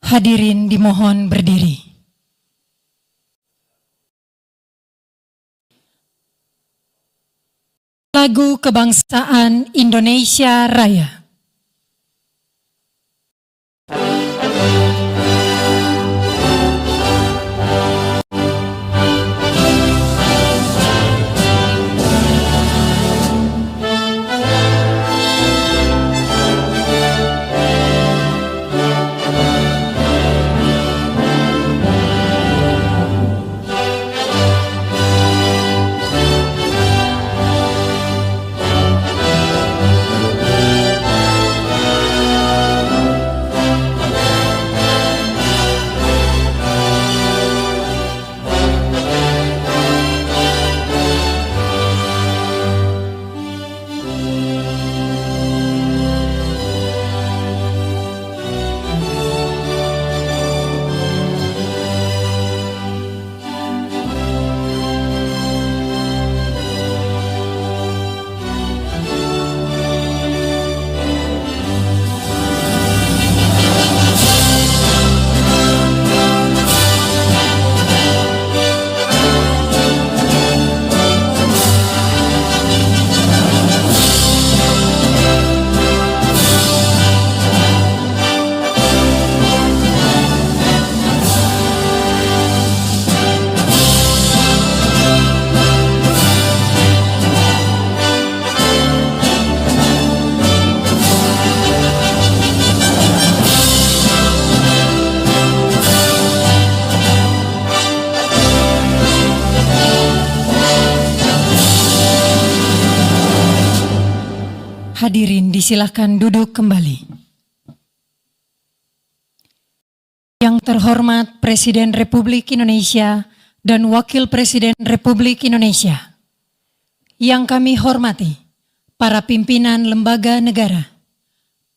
Hadirin dimohon berdiri. Lagu Kebangsaan Indonesia Raya. Hadirin disilakan duduk kembali. Yang terhormat Presiden Republik Indonesia dan Wakil Presiden Republik Indonesia. Yang kami hormati para pimpinan lembaga negara,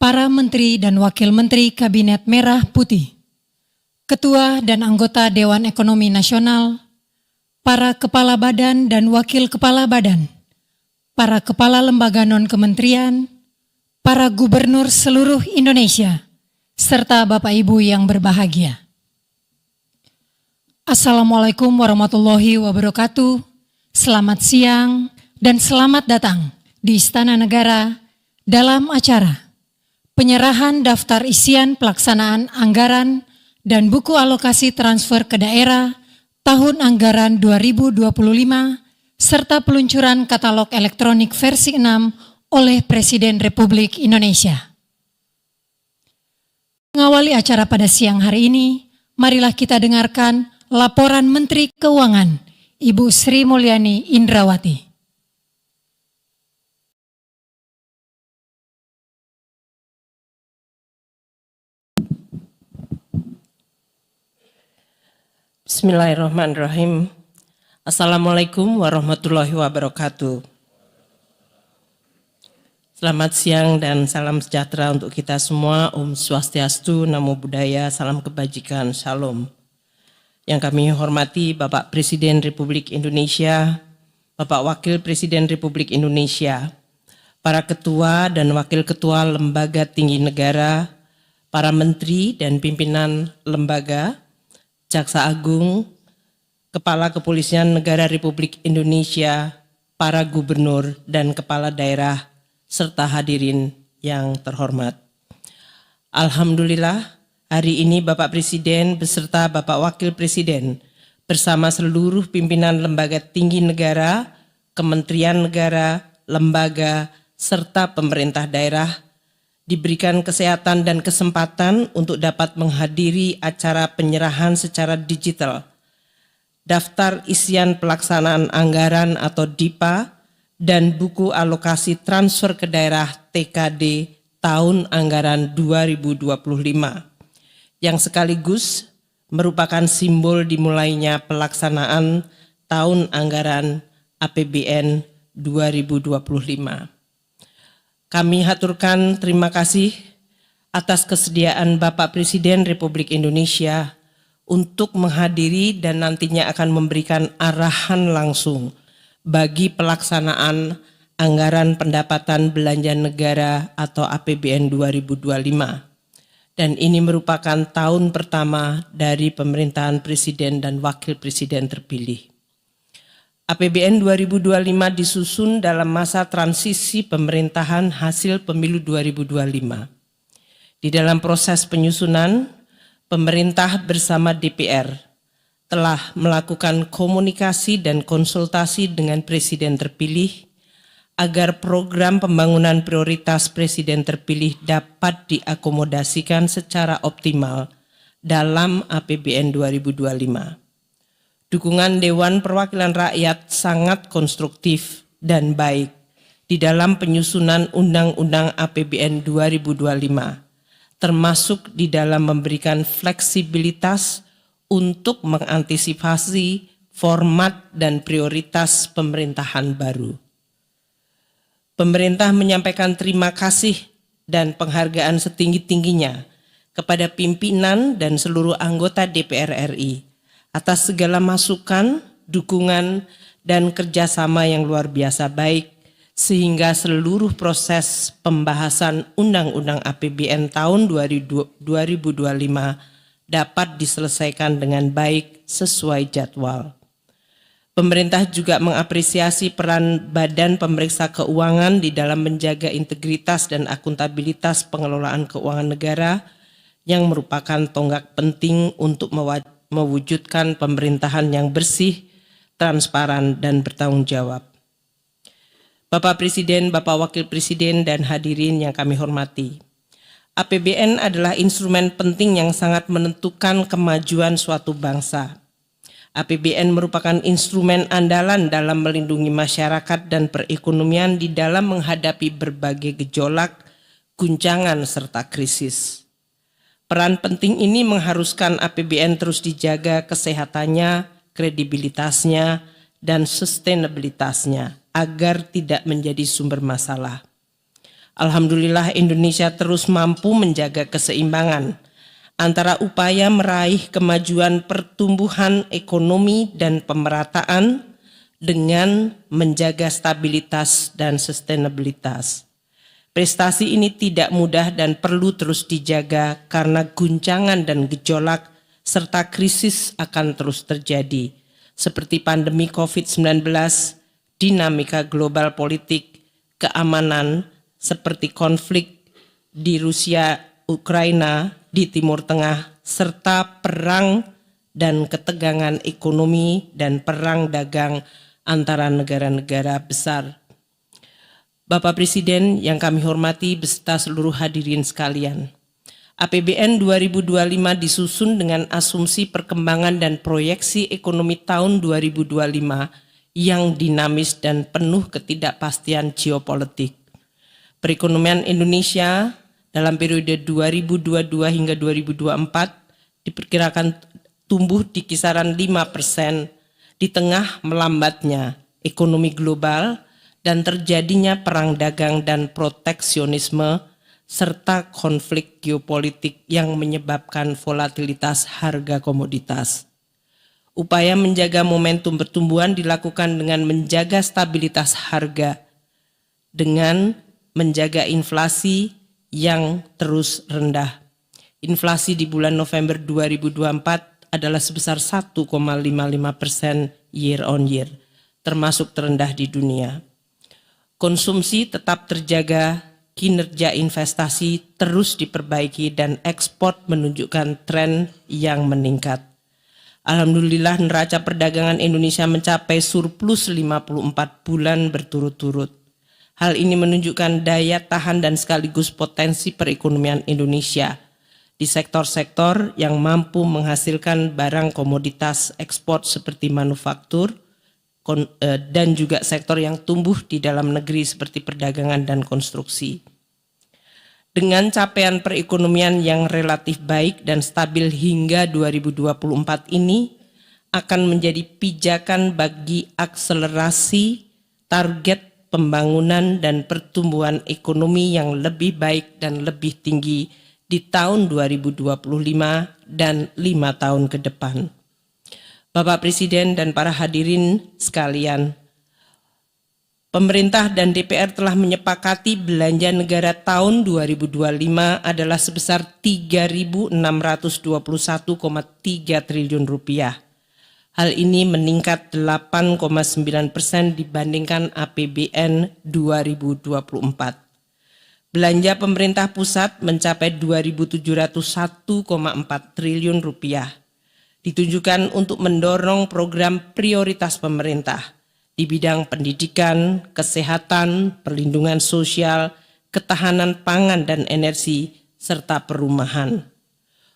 para menteri dan wakil menteri Kabinet Merah Putih, ketua dan anggota Dewan Ekonomi Nasional, para kepala badan dan wakil kepala badan, para kepala lembaga non-kementerian, para gubernur seluruh Indonesia, serta Bapak Ibu yang berbahagia. Assalamualaikum warahmatullahi wabarakatuh. Selamat siang dan selamat datang di Istana Negara dalam acara penyerahan daftar isian pelaksanaan anggaran dan buku alokasi transfer ke daerah tahun anggaran 2025 serta peluncuran katalog elektronik versi 6 oleh Presiden Republik Indonesia. Mengawali acara pada siang hari ini, marilah kita dengarkan laporan Menteri Keuangan, Ibu Sri Mulyani Indrawati. Bismillahirrahmanirrahim. Assalamualaikum warahmatullahi wabarakatuh. Selamat siang dan salam sejahtera untuk kita semua. Om Swastiastu, Namo Buddhaya, salam kebajikan, Shalom. Yang kami hormati Bapak Presiden Republik Indonesia, Bapak Wakil Presiden Republik Indonesia, para ketua dan wakil ketua lembaga tinggi negara, para menteri dan pimpinan lembaga, Jaksa Agung, Kepala Kepolisian Negara Republik Indonesia, para gubernur dan kepala daerah, serta hadirin yang terhormat. Alhamdulillah, hari ini Bapak Presiden beserta Bapak Wakil Presiden bersama seluruh pimpinan lembaga tinggi negara, kementerian negara, lembaga, serta pemerintah daerah diberikan kesehatan dan kesempatan untuk dapat menghadiri acara penyerahan secara digital daftar isian pelaksanaan anggaran atau DIPA dan buku alokasi transfer ke daerah TKD tahun anggaran 2025 yang sekaligus merupakan simbol dimulainya pelaksanaan tahun anggaran APBN 2025. Kami haturkan terima kasih atas kesediaan Bapak Presiden Republik Indonesia untuk menghadiri dan nantinya akan memberikan arahan langsung bagi pelaksanaan anggaran pendapatan belanja negara atau APBN 2025 dan ini merupakan tahun pertama dari pemerintahan Presiden dan Wakil Presiden terpilih. APBN 2025 disusun dalam masa transisi pemerintahan hasil pemilu 2025. Di dalam proses penyusunan, pemerintah bersama DPR telah melakukan komunikasi dan konsultasi dengan Presiden terpilih agar program pembangunan prioritas Presiden terpilih dapat diakomodasikan secara optimal dalam APBN 2025. Dukungan Dewan Perwakilan Rakyat sangat konstruktif dan baik di dalam penyusunan Undang-Undang APBN 2025, termasuk di dalam memberikan fleksibilitas untuk mengantisipasi format dan prioritas pemerintahan baru. Pemerintah menyampaikan terima kasih dan penghargaan setinggi-tingginya kepada pimpinan dan seluruh anggota DPR RI atas segala masukan, dukungan, dan kerjasama yang luar biasa baik sehingga seluruh proses pembahasan Undang-Undang APBN tahun 2025 dapat diselesaikan dengan baik sesuai jadwal. Pemerintah juga mengapresiasi peran Badan Pemeriksa Keuangan di dalam menjaga integritas dan akuntabilitas pengelolaan keuangan negara yang merupakan tonggak penting untuk mewujudkan pemerintahan yang bersih, transparan, dan bertanggung jawab. Bapak Presiden, Bapak Wakil Presiden, dan hadirin yang kami hormati, APBN adalah instrumen penting yang sangat menentukan kemajuan suatu bangsa. APBN merupakan instrumen andalan dalam melindungi masyarakat dan perekonomian di dalam menghadapi berbagai gejolak, guncangan, serta krisis. Peran penting ini mengharuskan APBN terus dijaga kesehatannya, kredibilitasnya, dan sustainabilitasnya agar tidak menjadi sumber masalah. Alhamdulillah Indonesia terus mampu menjaga keseimbangan antara upaya meraih kemajuan pertumbuhan ekonomi dan pemerataan dengan menjaga stabilitas dan sustainabilitas. Prestasi ini tidak mudah dan perlu terus dijaga karena guncangan dan gejolak serta krisis akan terus terjadi, seperti pandemi COVID-19, dinamika global politik, keamanan, seperti konflik di Rusia, Ukraina, di Timur Tengah, serta perang dan ketegangan ekonomi dan perang dagang antara negara-negara besar. Bapak Presiden yang kami hormati beserta seluruh hadirin sekalian, APBN 2025 disusun dengan asumsi perkembangan dan proyeksi ekonomi tahun 2025 yang dinamis dan penuh ketidakpastian geopolitik. Perekonomian Indonesia dalam periode 2022 hingga 2024 diperkirakan tumbuh di kisaran 5% di tengah melambatnya ekonomi global dan terjadinya perang dagang dan proteksionisme serta konflik geopolitik yang menyebabkan volatilitas harga komoditas. Upaya menjaga momentum pertumbuhan dilakukan dengan menjaga stabilitas harga, dengan menjaga inflasi yang terus rendah. Inflasi di bulan November 2024 adalah sebesar 1,55% year on year, termasuk terendah di dunia. Konsumsi tetap terjaga, kinerja investasi terus diperbaiki dan ekspor menunjukkan tren yang meningkat. Alhamdulillah neraca perdagangan Indonesia mencapai surplus 54 bulan berturut-turut. Hal ini menunjukkan daya tahan dan sekaligus potensi perekonomian Indonesia di sektor-sektor yang mampu menghasilkan barang komoditas ekspor seperti manufaktur dan juga sektor yang tumbuh di dalam negeri seperti perdagangan dan konstruksi. Dengan capaian perekonomian yang relatif baik dan stabil hingga 2024 ini akan menjadi pijakan bagi akselerasi target pembangunan dan pertumbuhan ekonomi yang lebih baik dan lebih tinggi di tahun 2025 dan 5 tahun ke depan. Bapak Presiden dan para hadirin sekalian, Pemerintah dan DPR telah menyepakati belanja negara tahun 2025 adalah sebesar 3.621,3 triliun rupiah. Hal ini meningkat 8,9% dibandingkan APBN 2024. Belanja pemerintah pusat mencapai 2.701,4 triliun rupiah. Ditujukan untuk mendorong program prioritas pemerintah di bidang pendidikan, kesehatan, perlindungan sosial, ketahanan pangan dan energi, serta perumahan.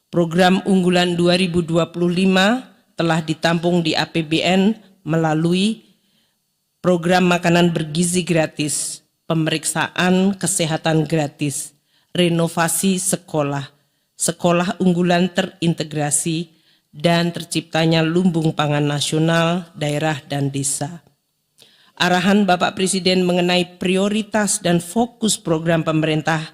Program unggulan 2025 telah ditampung di APBN melalui program makanan bergizi gratis, pemeriksaan kesehatan gratis, renovasi sekolah, sekolah unggulan terintegrasi, dan terciptanya lumbung pangan nasional, daerah, dan desa. Arahan Bapak Presiden mengenai prioritas dan fokus program pemerintah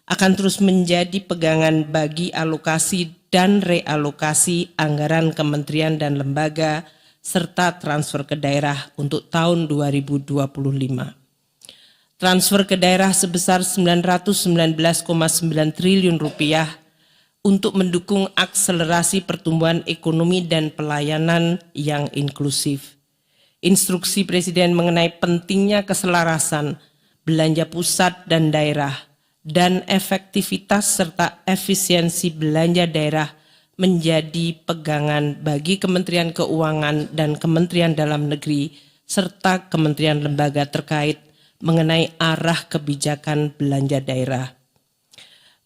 akan terus menjadi pegangan bagi alokasi dan realokasi anggaran kementerian dan lembaga serta transfer ke daerah untuk tahun 2025. Transfer ke daerah sebesar 919,9 triliun rupiah untuk mendukung akselerasi pertumbuhan ekonomi dan pelayanan yang inklusif. Instruksi Presiden mengenai pentingnya keselarasan belanja pusat dan daerah dan efektivitas serta efisiensi belanja daerah menjadi pegangan bagi Kementerian Keuangan dan Kementerian Dalam Negeri serta kementerian lembaga terkait mengenai arah kebijakan belanja daerah.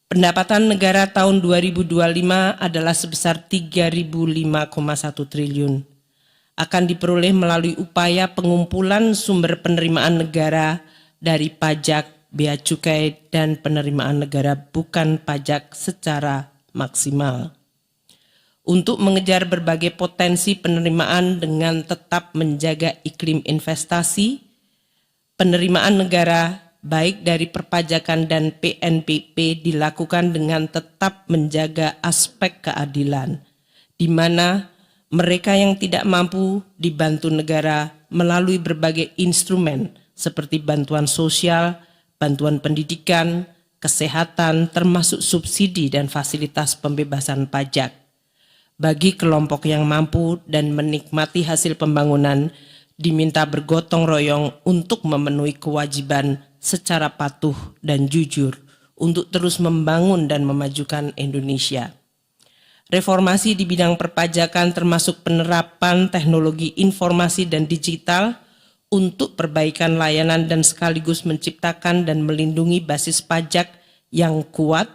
Pendapatan negara tahun 2025 adalah sebesar 3.005,1 triliun. Akan diperoleh melalui upaya pengumpulan sumber penerimaan negara dari pajak, bea cukai, dan penerimaan negara bukan pajak secara maksimal. Untuk mengejar berbagai potensi penerimaan dengan tetap menjaga iklim investasi, penerimaan negara baik dari perpajakan dan PNBP dilakukan dengan tetap menjaga aspek keadilan, di mana mereka yang tidak mampu dibantu negara melalui berbagai instrumen seperti bantuan sosial, bantuan pendidikan, kesehatan, termasuk subsidi dan fasilitas pembebasan pajak. Bagi kelompok yang mampu dan menikmati hasil pembangunan, diminta bergotong royong untuk memenuhi kewajiban secara patuh dan jujur untuk terus membangun dan memajukan Indonesia. Reformasi di bidang perpajakan termasuk penerapan teknologi informasi dan digital untuk perbaikan layanan dan sekaligus menciptakan dan melindungi basis pajak yang kuat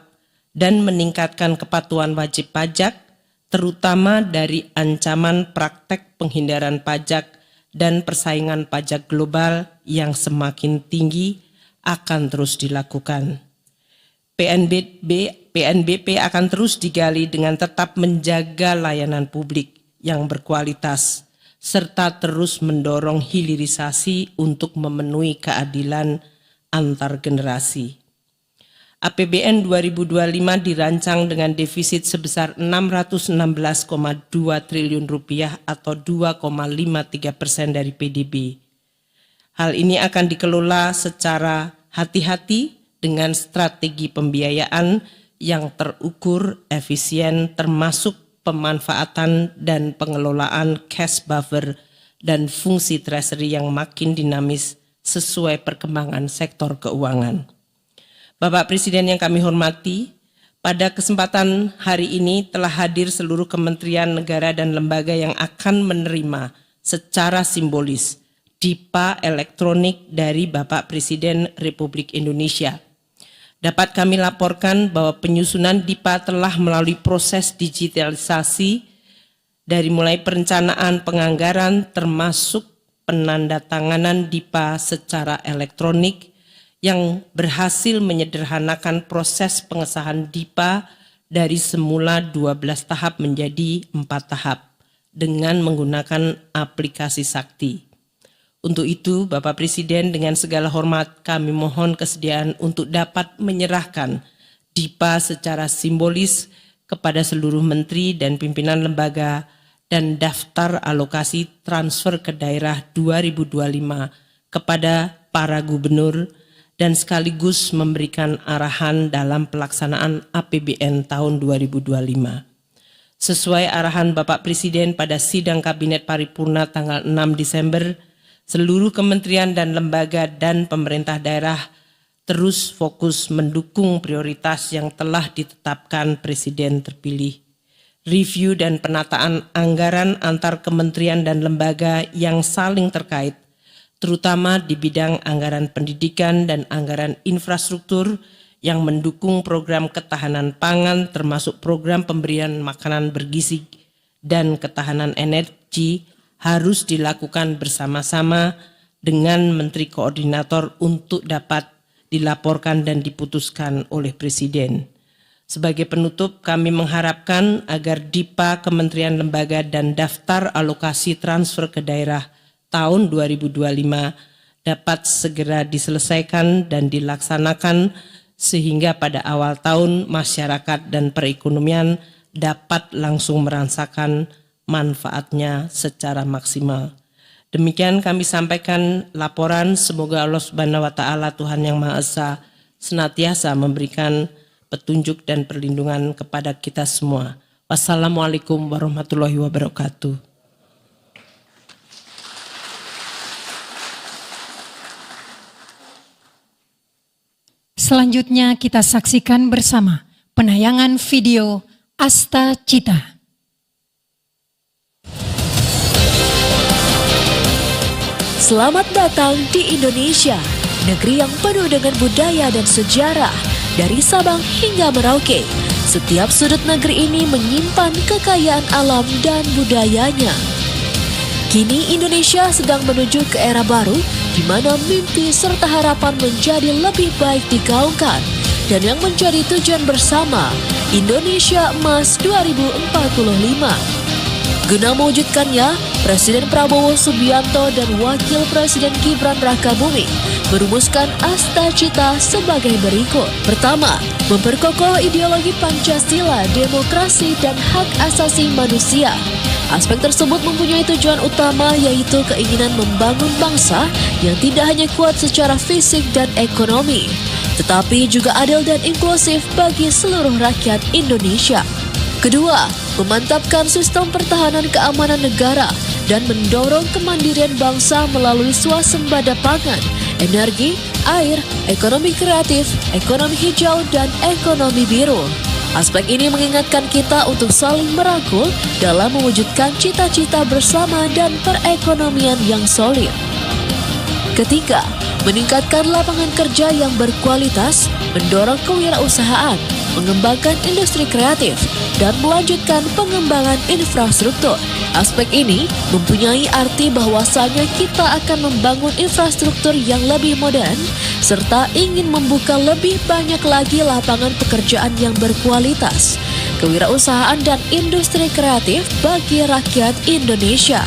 dan meningkatkan kepatuhan wajib pajak, terutama dari ancaman praktek penghindaran pajak dan persaingan pajak global yang semakin tinggi akan terus dilakukan. PNBP akan terus digali dengan tetap menjaga layanan publik yang berkualitas, serta terus mendorong hilirisasi untuk memenuhi keadilan antar generasi. APBN 2025 dirancang dengan defisit sebesar 616,2 triliun rupiah atau 2,53% dari PDB. Hal ini akan dikelola secara hati-hati dengan strategi pembiayaan yang terukur, efisien, termasuk pemanfaatan dan pengelolaan cash buffer dan fungsi treasury yang makin dinamis sesuai perkembangan sektor keuangan. Bapak Presiden yang kami hormati, pada kesempatan hari ini telah hadir seluruh kementerian negara dan lembaga yang akan menerima secara simbolis DIPA elektronik dari Bapak Presiden Republik Indonesia. Dapat kami laporkan bahwa penyusunan DIPA telah melalui proses digitalisasi dari mulai perencanaan penganggaran termasuk penandatanganan DIPA secara elektronik yang berhasil menyederhanakan proses pengesahan DIPA dari semula 12 tahap menjadi 4 tahap dengan menggunakan aplikasi Sakti. Untuk itu, Bapak Presiden dengan segala hormat kami mohon kesediaan untuk dapat menyerahkan DIPA secara simbolis kepada seluruh menteri dan pimpinan lembaga dan daftar alokasi transfer ke daerah 2025 kepada para gubernur, dan sekaligus memberikan arahan dalam pelaksanaan APBN tahun 2025. Sesuai arahan Bapak Presiden pada sidang Kabinet Paripurna tanggal 6 Desember, seluruh kementerian dan lembaga dan pemerintah daerah terus fokus mendukung prioritas yang telah ditetapkan Presiden terpilih. Review dan penataan anggaran antar kementerian dan lembaga yang saling terkait, terutama di bidang anggaran pendidikan dan anggaran infrastruktur yang mendukung program ketahanan pangan termasuk program pemberian makanan bergizi dan ketahanan energi harus dilakukan bersama-sama dengan Menteri Koordinator untuk dapat dilaporkan dan diputuskan oleh Presiden. Sebagai penutup, kami mengharapkan agar DIPA, Kementerian Lembaga dan Daftar Alokasi Transfer ke Daerah tahun 2025 dapat segera diselesaikan dan dilaksanakan sehingga pada awal tahun masyarakat dan perekonomian dapat langsung merasakan manfaatnya secara maksimal. Demikian kami sampaikan laporan, semoga Allah Subhanahu wa taala Tuhan yang Maha Esa senantiasa memberikan petunjuk dan perlindungan kepada kita semua. Wassalamualaikum warahmatullahi wabarakatuh. Selanjutnya kita saksikan bersama penayangan video Asta Cita. Selamat datang di Indonesia, negeri yang penuh dengan budaya dan sejarah. Dari Sabang hingga Merauke, setiap sudut negeri ini menyimpan kekayaan alam dan budayanya. Kini Indonesia sedang menuju ke era baru, di mana mimpi serta harapan menjadi lebih baik digaungkan. Dan yang menjadi tujuan bersama, Indonesia Emas 2045. Guna mewujudkannya, Presiden Prabowo Subianto dan Wakil Presiden Gibran Rakabuming merumuskan Asta Cita sebagai berikut. Pertama, memperkokoh ideologi Pancasila, demokrasi, dan hak asasi manusia. Aspek tersebut mempunyai tujuan utama, yaitu keinginan membangun bangsa yang tidak hanya kuat secara fisik dan ekonomi, tetapi juga adil dan inklusif bagi seluruh rakyat Indonesia. Kedua, memantapkan sistem pertahanan keamanan negara dan mendorong kemandirian bangsa melalui swasembada pangan, energi, air, ekonomi kreatif, ekonomi hijau, dan ekonomi biru. Aspek ini mengingatkan kita untuk saling merangkul dalam mewujudkan cita-cita bersama dan perekonomian yang solid. Ketiga, meningkatkan lapangan kerja yang berkualitas, mendorong kewirausahaan, mengembangkan industri kreatif, dan melanjutkan pengembangan infrastruktur. Aspek ini mempunyai arti bahwasanya kita akan membangun infrastruktur yang lebih modern, serta ingin membuka lebih banyak lagi lapangan pekerjaan yang berkualitas, kewirausahaan dan industri kreatif bagi rakyat Indonesia.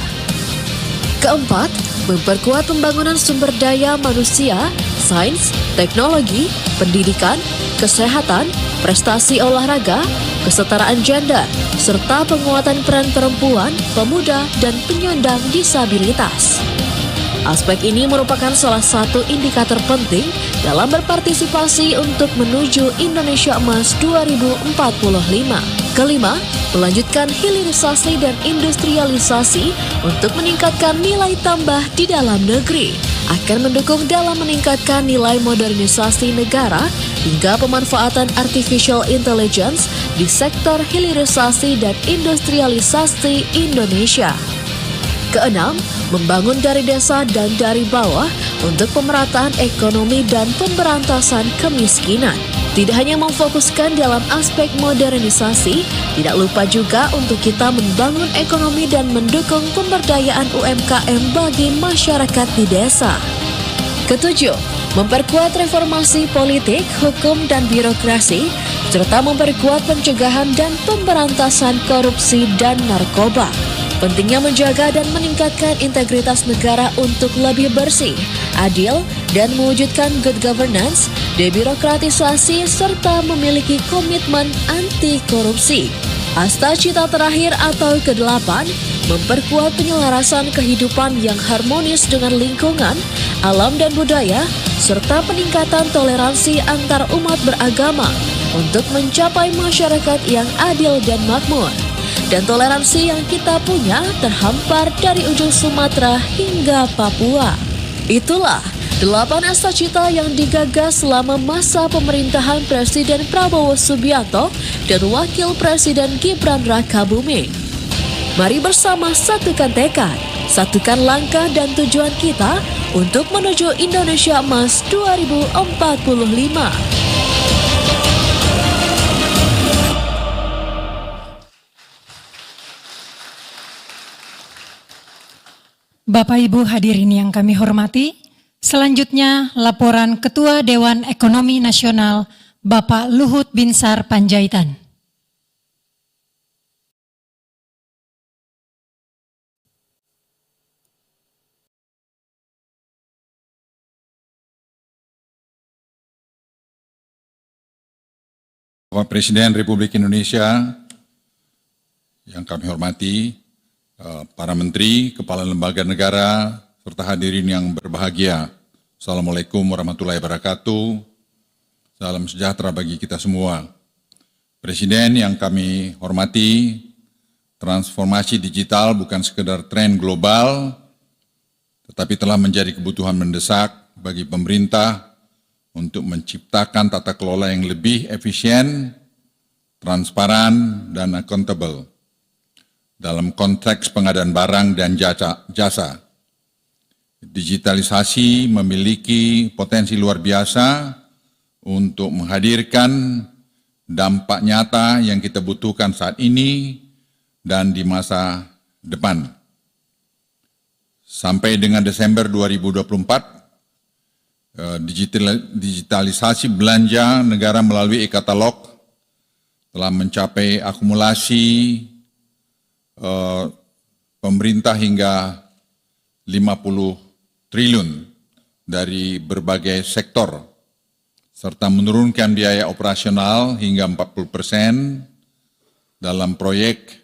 Keempat, memperkuat pembangunan sumber daya manusia, sains, teknologi, pendidikan, kesehatan, prestasi olahraga, kesetaraan gender, serta penguatan peran perempuan, pemuda, dan penyandang disabilitas. Aspek ini merupakan salah satu indikator penting dalam berpartisipasi untuk menuju Indonesia Emas 2045. Kelima, melanjutkan hilirisasi dan industrialisasi untuk meningkatkan nilai tambah di dalam negeri, akan mendukung dalam meningkatkan nilai modernisasi negara hingga pemanfaatan artificial intelligence di sektor hilirisasi dan industrialisasi Indonesia. Keenam, membangun dari desa dan dari bawah untuk pemerataan ekonomi dan pemberantasan kemiskinan. Tidak hanya memfokuskan dalam aspek modernisasi, tidak lupa juga untuk kita membangun ekonomi dan mendukung pemberdayaan UMKM bagi masyarakat di desa. Ketujuh, memperkuat reformasi politik, hukum, dan birokrasi, serta memperkuat pencegahan dan pemberantasan korupsi dan narkoba. Pentingnya menjaga dan meningkatkan integritas negara untuk lebih bersih, adil, dan mewujudkan good governance, debirokratisasi, serta memiliki komitmen anti korupsi. Asta Cita terakhir atau ke-8, memperkuat penyelarasan kehidupan yang harmonis dengan lingkungan, alam dan budaya, serta peningkatan toleransi antar umat beragama untuk mencapai masyarakat yang adil dan makmur. Dan toleransi yang kita punya terhampar dari ujung Sumatera hingga Papua. Itulah 8 cita yang digagas selama masa pemerintahan Presiden Prabowo Subianto dan Wakil Presiden Gibran Rakabuming. Mari bersama satukan tekad, satukan langkah dan tujuan kita untuk menuju Indonesia Emas 2045. Bapak Ibu hadirin yang kami hormati, selanjutnya laporan Ketua Dewan Ekonomi Nasional Bapak Luhut Binsar Panjaitan. Bapak Presiden Republik Indonesia yang kami hormati, para menteri, kepala lembaga negara, serta hadirin yang berbahagia. Assalamualaikum warahmatullahi wabarakatuh. Salam sejahtera bagi kita semua. Presiden yang kami hormati, transformasi digital bukan sekedar tren global, tetapi telah menjadi kebutuhan mendesak bagi pemerintah untuk menciptakan tata kelola yang lebih efisien, transparan, dan accountable dalam konteks pengadaan barang dan jasa. Digitalisasi memiliki potensi luar biasa untuk menghadirkan dampak nyata yang kita butuhkan saat ini dan di masa depan. Sampai dengan Desember 2024, digitalisasi belanja negara melalui e-katalog telah mencapai akumulasi pemerintah hingga 50 triliun dari berbagai sektor, serta menurunkan biaya operasional hingga 40%. Dalam proyek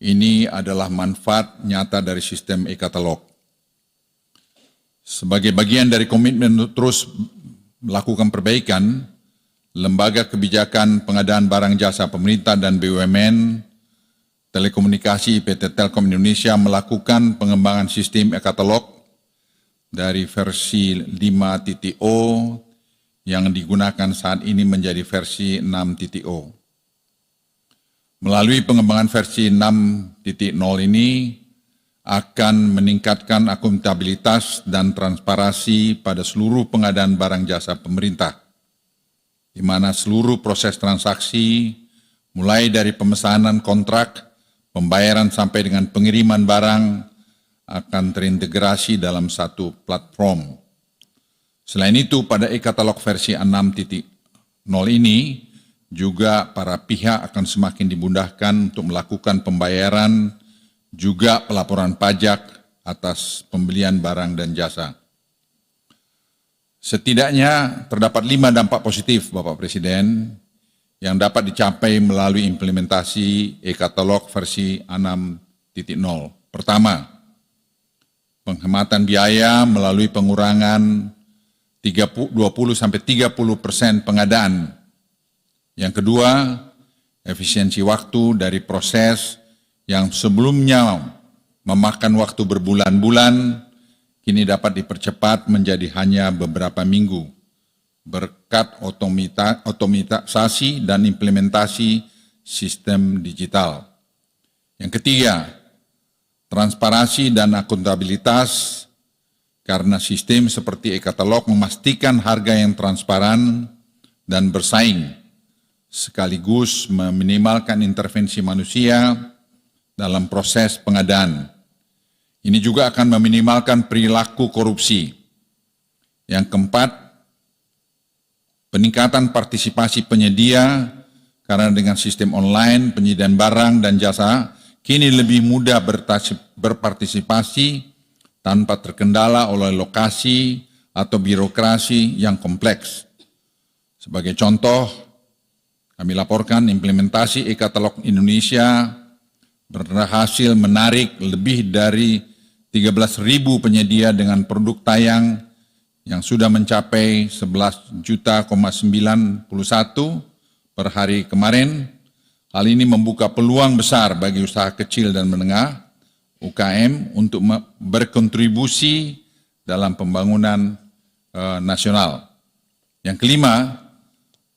ini adalah manfaat nyata dari sistem e-katalog. Sebagai bagian dari komitmen untuk terus melakukan perbaikan, Lembaga Kebijakan Pengadaan Barang Jasa Pemerintah dan BUMN Telekomunikasi PT Telkom Indonesia melakukan pengembangan sistem e-katalog dari versi 5.0 yang digunakan saat ini menjadi versi 6.0. Melalui pengembangan versi 6.0 ini akan meningkatkan akuntabilitas dan transparansi pada seluruh pengadaan barang jasa pemerintah, di mana seluruh proses transaksi, mulai dari pemesanan kontrak, pembayaran sampai dengan pengiriman barang akan terintegrasi dalam satu platform. Selain itu, pada e-katalog versi 6.0 ini, juga para pihak akan semakin dimudahkan untuk melakukan pembayaran, juga pelaporan pajak atas pembelian barang dan jasa. Setidaknya terdapat 5 dampak positif, Bapak Presiden, yang dapat dicapai melalui implementasi e-katalog versi 6.0. Pertama, penghematan biaya melalui pengurangan 20-30% pengadaan. Yang kedua, efisiensi waktu dari proses yang sebelumnya memakan waktu berbulan-bulan, kini dapat dipercepat menjadi hanya beberapa minggu, berkat otomatisasi dan implementasi sistem digital. Yang ketiga, transparansi dan akuntabilitas, karena sistem seperti e-katalog memastikan harga yang transparan dan bersaing, sekaligus meminimalkan intervensi manusia dalam proses pengadaan. Ini juga akan meminimalkan perilaku korupsi. Yang keempat, peningkatan partisipasi penyedia, karena dengan sistem online penyediaan barang dan jasa kini lebih mudah berpartisipasi tanpa terkendala oleh lokasi atau birokrasi yang kompleks. Sebagai contoh, kami laporkan implementasi e-katalog Indonesia berhasil menarik lebih dari 13.000 penyedia dengan produk tayang yang sudah mencapai 11,91 juta per hari kemarin. Hal ini membuka peluang besar bagi usaha kecil dan menengah UKM untuk berkontribusi dalam pembangunan nasional. Yang kelima,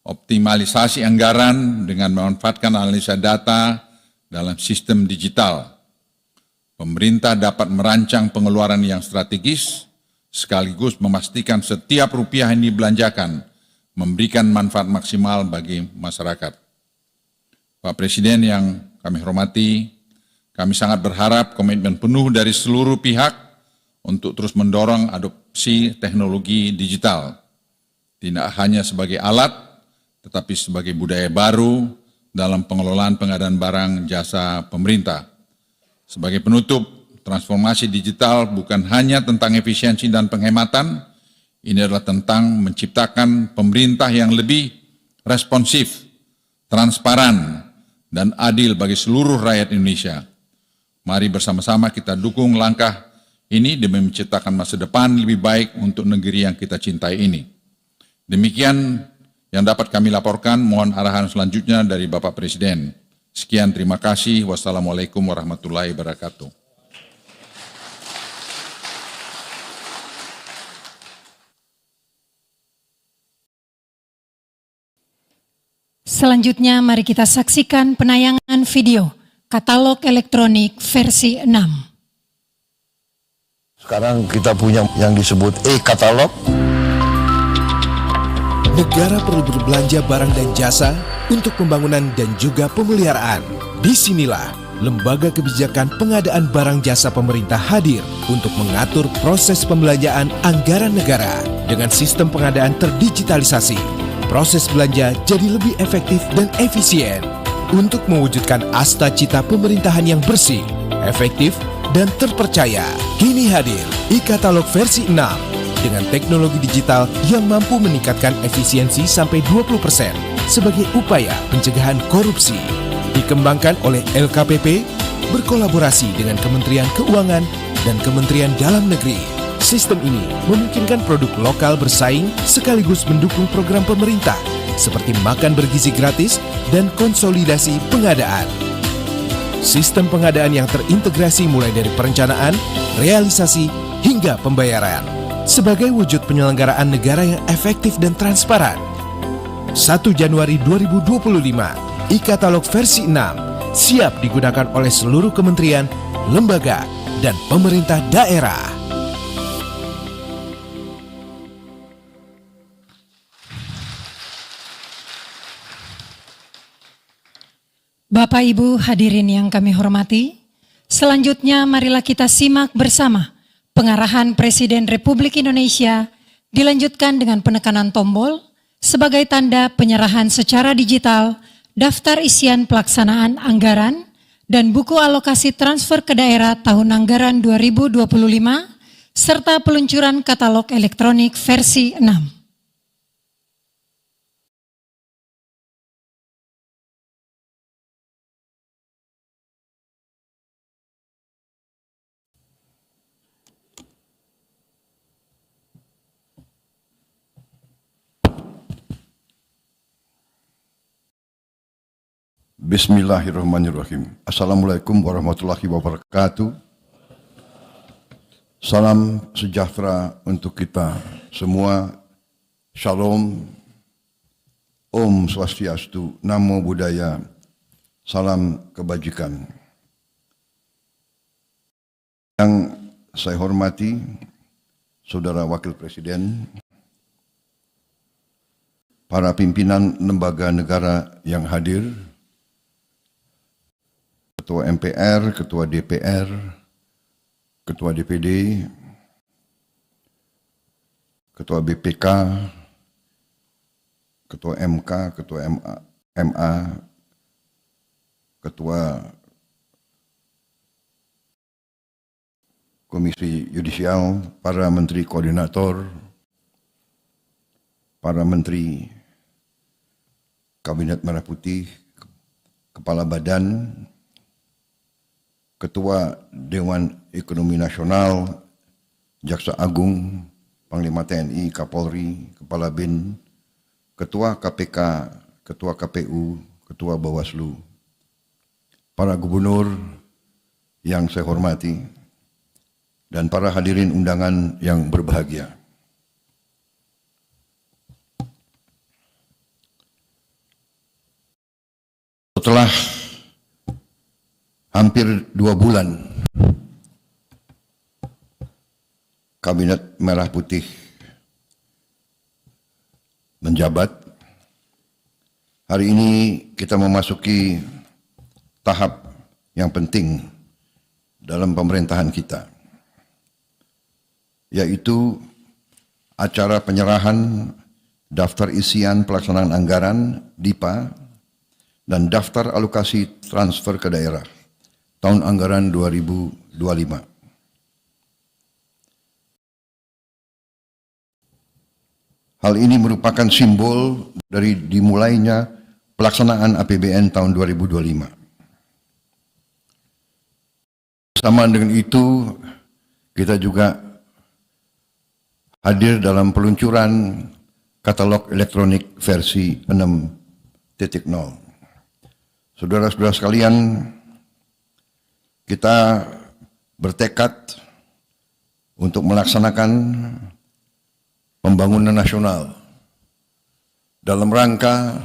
optimalisasi anggaran dengan memanfaatkan analisa data dalam sistem digital. Pemerintah dapat merancang pengeluaran yang strategis, sekaligus memastikan setiap rupiah yang dibelanjakan memberikan manfaat maksimal bagi masyarakat. Pak Presiden yang kami hormati, kami sangat berharap komitmen penuh dari seluruh pihak untuk terus mendorong adopsi teknologi digital, tidak hanya sebagai alat, tetapi sebagai budaya baru dalam pengelolaan pengadaan barang jasa pemerintah. Sebagai penutup, transformasi digital bukan hanya tentang efisiensi dan penghematan, ini adalah tentang menciptakan pemerintah yang lebih responsif, transparan, dan adil bagi seluruh rakyat Indonesia. Mari bersama-sama kita dukung langkah ini demi menciptakan masa depan lebih baik untuk negeri yang kita cintai ini. Demikian yang dapat kami laporkan, mohon arahan selanjutnya dari Bapak Presiden. Sekian, terima kasih. Wassalamualaikum warahmatullahi wabarakatuh. Selanjutnya mari kita saksikan penayangan video katalog elektronik versi 6. Sekarang kita punya yang disebut e-katalog. Negara perlu berbelanja barang dan jasa untuk pembangunan dan juga pemeliharaan. Disinilah Lembaga Kebijakan Pengadaan Barang Jasa Pemerintah hadir untuk mengatur proses pembelanjaan anggaran negara dengan sistem pengadaan terdigitalisasi. Proses belanja jadi lebih efektif dan efisien untuk mewujudkan asta cita pemerintahan yang bersih, efektif, dan terpercaya. Kini hadir e-katalog versi 6 dengan teknologi digital yang mampu meningkatkan efisiensi sampai 20% sebagai upaya pencegahan korupsi. Dikembangkan oleh LKPP berkolaborasi dengan Kementerian Keuangan dan Kementerian Dalam Negeri. Sistem ini memungkinkan produk lokal bersaing sekaligus mendukung program pemerintah seperti makan bergizi gratis dan konsolidasi pengadaan. Sistem pengadaan yang terintegrasi mulai dari perencanaan, realisasi, hingga pembayaran. Sebagai wujud penyelenggaraan negara yang efektif dan transparan. 1 Januari 2025, e-katalog versi 6 siap digunakan oleh seluruh kementerian, lembaga, dan pemerintah daerah. Bapak Ibu hadirin yang kami hormati, selanjutnya marilah kita simak bersama pengarahan Presiden Republik Indonesia dilanjutkan dengan penekanan tombol sebagai tanda penyerahan secara digital daftar isian pelaksanaan anggaran dan buku alokasi transfer ke daerah tahun anggaran 2025 serta peluncuran katalog elektronik versi 6. Bismillahirrahmanirrahim. Assalamualaikum warahmatullahi wabarakatuh. Salam sejahtera untuk kita semua. Shalom. Om Swastiastu. Namo Buddhaya. Salam kebajikan. Yang saya hormati, Saudara Wakil Presiden, para pimpinan lembaga negara yang hadir, Ketua MPR, Ketua DPR, Ketua DPD, Ketua BPK, Ketua MK, Ketua MA, Ketua Komisi Yudisial, para Menteri Koordinator, para Menteri Kabinet Merah Putih, Kepala Badan, Ketua Dewan Ekonomi Nasional, Jaksa Agung, Panglima TNI, Kapolri, Kepala BIN, Ketua KPK, Ketua KPU, Ketua Bawaslu, para gubernur yang saya hormati, dan para hadirin undangan yang berbahagia. Setelah hampir 2 bulan Kabinet Merah Putih menjabat, hari ini kita memasuki tahap yang penting dalam pemerintahan kita, yaitu acara penyerahan daftar isian pelaksanaan anggaran DIPA dan daftar alokasi transfer ke daerah tahun anggaran 2025. Hal ini merupakan simbol dari dimulainya pelaksanaan APBN tahun 2025. Bersama dengan itu, kita juga hadir dalam peluncuran katalog elektronik versi 6.0. Saudara-saudara sekalian, kita bertekad untuk melaksanakan pembangunan nasional dalam rangka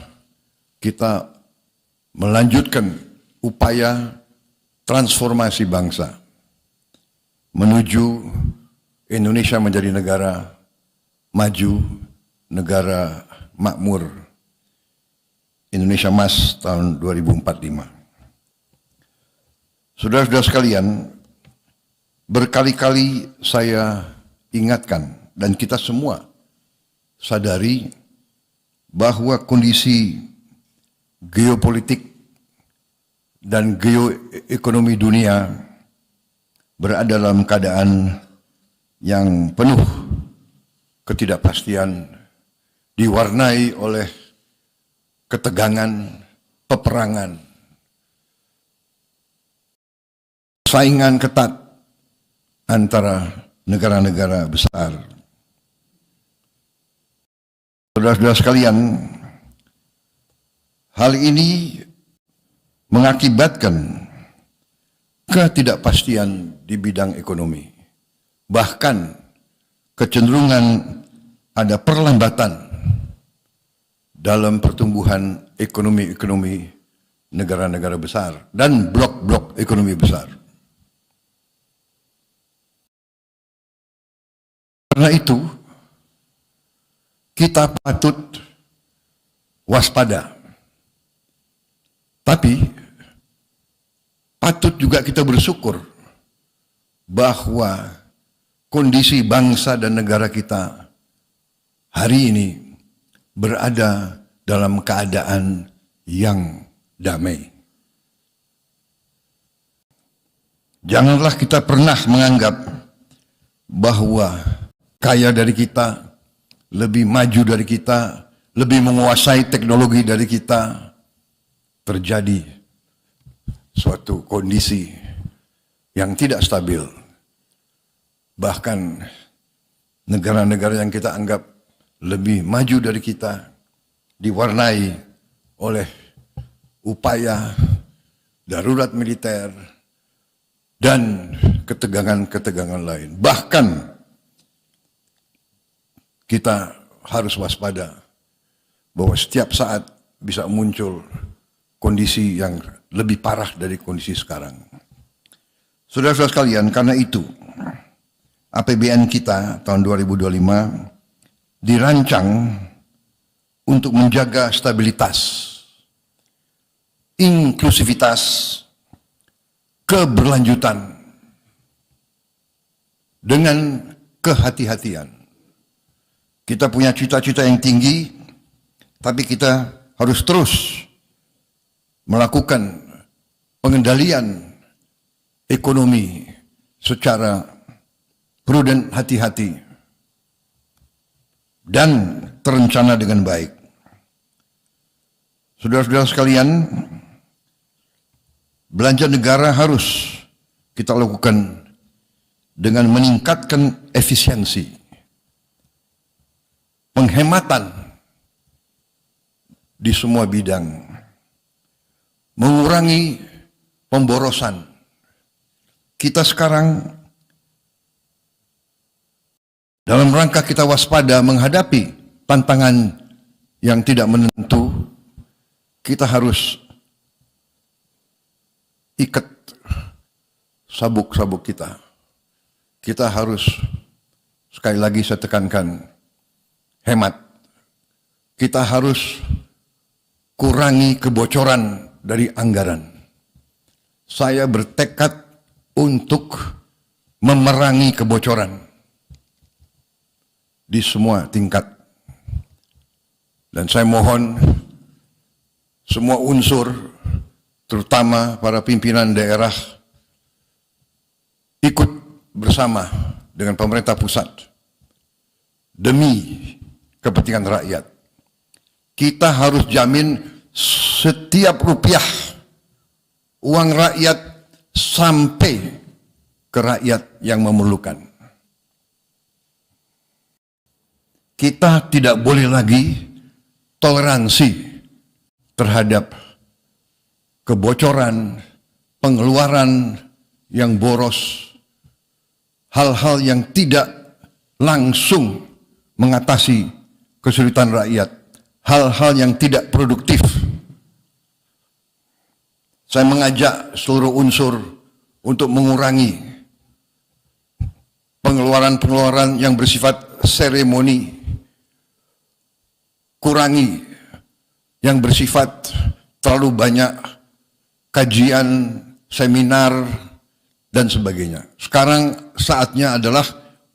kita melanjutkan upaya transformasi bangsa menuju Indonesia menjadi negara maju, negara makmur, Indonesia Emas tahun 2045. Saudara-saudara sekalian, berkali-kali saya ingatkan dan kita semua sadari bahwa kondisi geopolitik dan geoekonomi dunia berada dalam keadaan yang penuh ketidakpastian, diwarnai oleh ketegangan, peperangan, saingan ketat antara negara-negara besar. Saudara-saudara sekalian, hal ini mengakibatkan ketidakpastian di bidang ekonomi. Bahkan kecenderungan ada perlambatan dalam pertumbuhan ekonomi negara-negara besar dan blok-blok ekonomi besar. Karena itu, kita patut waspada. Tapi, patut juga kita bersyukur bahwa kondisi bangsa dan negara kita hari ini berada dalam keadaan yang damai. Janganlah kita pernah menganggap bahwa kaya dari kita, lebih maju dari kita, lebih menguasai teknologi dari kita, terjadi suatu kondisi yang tidak stabil. Bahkan negara-negara yang kita anggap lebih maju dari kita diwarnai oleh upaya darurat militer dan ketegangan-ketegangan lain. Bahkan kita harus waspada bahwa setiap saat bisa muncul kondisi yang lebih parah dari kondisi sekarang. Saudara-saudara sekalian, karena itu APBN kita tahun 2025 dirancang untuk menjaga stabilitas, inklusivitas, keberlanjutan dengan kehati-hatian. Kita punya cita-cita yang tinggi, tapi kita harus terus melakukan pengendalian ekonomi secara prudent, hati-hati, dan terencana dengan baik. Saudara-saudara sekalian, belanja negara harus kita lakukan dengan meningkatkan efisiensi, penghematan di semua bidang, mengurangi pemborosan. Kita sekarang dalam rangka kita waspada menghadapi tantangan yang tidak menentu, kita harus ikat sabuk-sabuk kita. Kita harus, sekali lagi saya tekankan, hemat. Kita harus kurangi kebocoran dari anggaran. Saya bertekad untuk memerangi kebocoran di semua tingkat. Dan saya mohon semua unsur, terutama para pimpinan daerah, ikut bersama dengan pemerintah pusat demi kepentingan rakyat. Kita harus jamin setiap rupiah uang rakyat sampai ke rakyat yang memerlukan. Kita tidak boleh lagi toleransi terhadap kebocoran, pengeluaran yang boros, hal-hal yang tidak langsung mengatasi kesulitan rakyat, hal-hal yang tidak produktif. Saya mengajak seluruh unsur untuk mengurangi pengeluaran-pengeluaran yang bersifat seremoni, kurangi yang bersifat terlalu banyak kajian, seminar, dan sebagainya. Sekarang saatnya adalah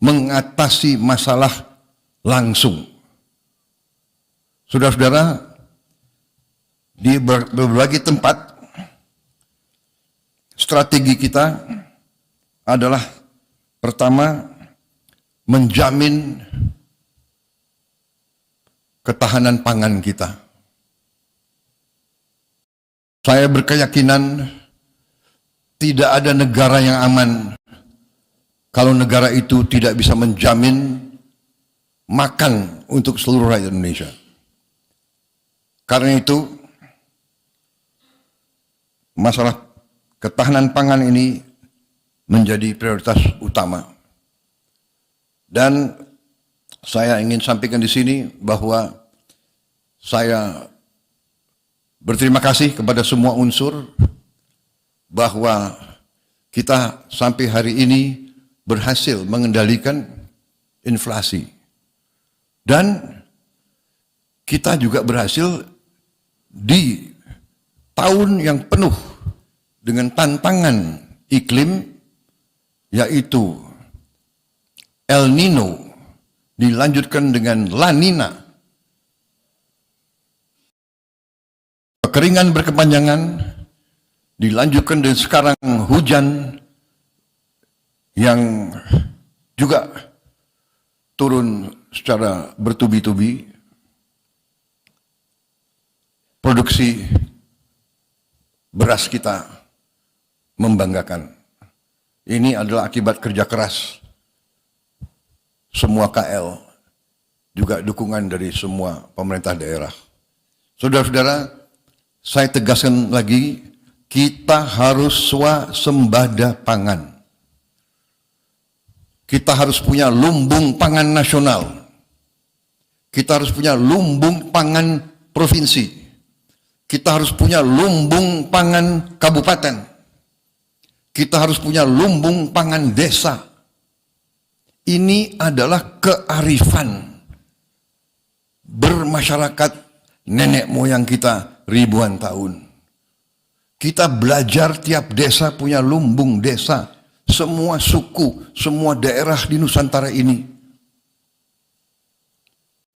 mengatasi masalah langsung. Saudara-saudara, di berbagai tempat, strategi kita adalah pertama, menjamin ketahanan pangan kita. Saya berkeyakinan tidak ada negara yang aman kalau negara itu tidak bisa menjamin makan untuk seluruh rakyat Indonesia. Karena itu, masalah ketahanan pangan ini menjadi prioritas utama. Dan saya ingin sampaikan di sini bahwa saya berterima kasih kepada semua unsur bahwa kita sampai hari ini berhasil mengendalikan inflasi. Dan kita juga berhasil di tahun yang penuh dengan tantangan iklim, yaitu El Nino, dilanjutkan dengan La Nina, kekeringan berkepanjangan, dilanjutkan dengan sekarang hujan yang juga turun secara bertubi-tubi. Produksi beras kita membanggakan. Ini adalah akibat kerja keras semua KL, juga dukungan dari semua pemerintah daerah. Saudara-saudara, saya tegaskan lagi, kita harus swasembada pangan. Kita harus punya lumbung pangan nasional. Kita harus punya lumbung pangan provinsi. Kita harus punya lumbung pangan kabupaten. Kita harus punya lumbung pangan desa. Ini adalah kearifan bermasyarakat nenek moyang kita ribuan tahun. Kita belajar tiap desa punya lumbung desa. Semua suku, semua daerah di Nusantara ini.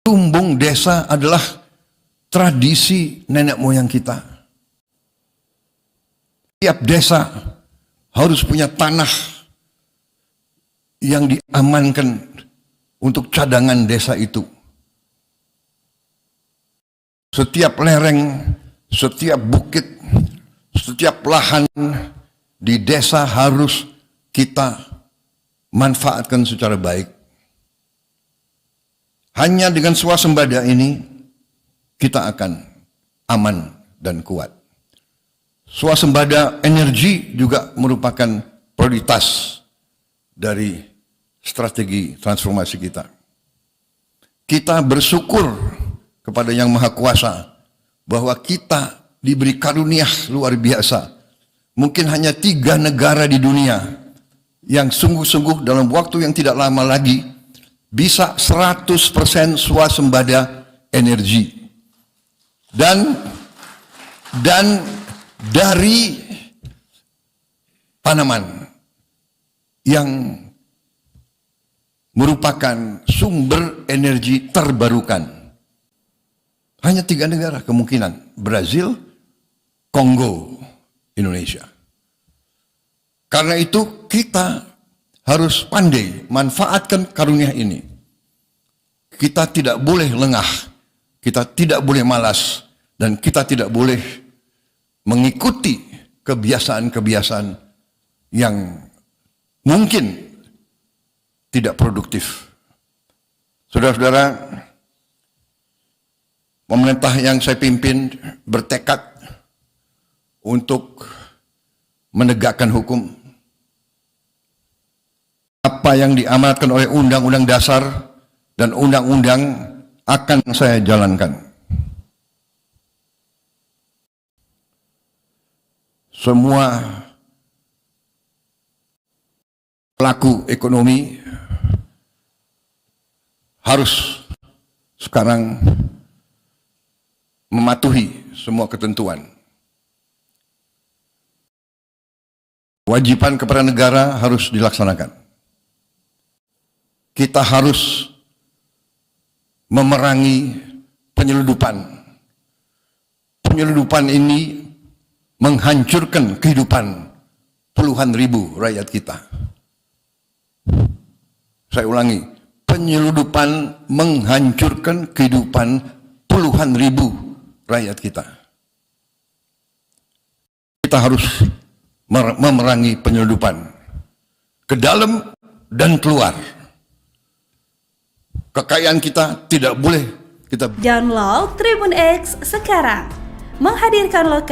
Lumbung desa adalah tradisi nenek moyang kita. Tiap desa harus punya tanah yang diamankan untuk cadangan desa itu. Setiap lereng, setiap bukit, setiap lahan di desa harus kita manfaatkan secara baik. Hanya dengan swasembada ini kita akan aman dan kuat. Swasembada energi juga merupakan prioritas dari strategi transformasi kita. Kita bersyukur kepada Yang Maha Kuasa bahwa kita diberi karunia luar biasa. Mungkin hanya 3 negara di dunia yang sungguh-sungguh dalam waktu yang tidak lama lagi bisa 100% swasembada energi. Dan dari tanaman yang merupakan sumber energi terbarukan. Hanya 3 negara kemungkinan. Brazil, Kongo, Indonesia. Karena itu kita harus pandai manfaatkan karunia ini. Kita tidak boleh lengah, kita tidak boleh malas, dan kita tidak boleh mengikuti kebiasaan-kebiasaan yang mungkin tidak produktif. Saudara-saudara, pemerintah yang saya pimpin bertekad untuk menegakkan hukum. Apa yang diamanatkan oleh Undang-Undang Dasar dan Undang-Undang akan saya jalankan. Semua pelaku ekonomi harus sekarang mematuhi semua ketentuan. Kewajiban kepada negara harus dilaksanakan. Kita harus memerangi penyelundupan. Penyelundupan ini menghancurkan kehidupan puluhan ribu rakyat kita. Saya ulangi, penyelundupan menghancurkan kehidupan puluhan ribu rakyat kita. Kita harus memerangi penyelundupan ke dalam dan keluar. Kekayaan kita tidak boleh kita Download Tribun X sekarang. Menghadirkan lokasi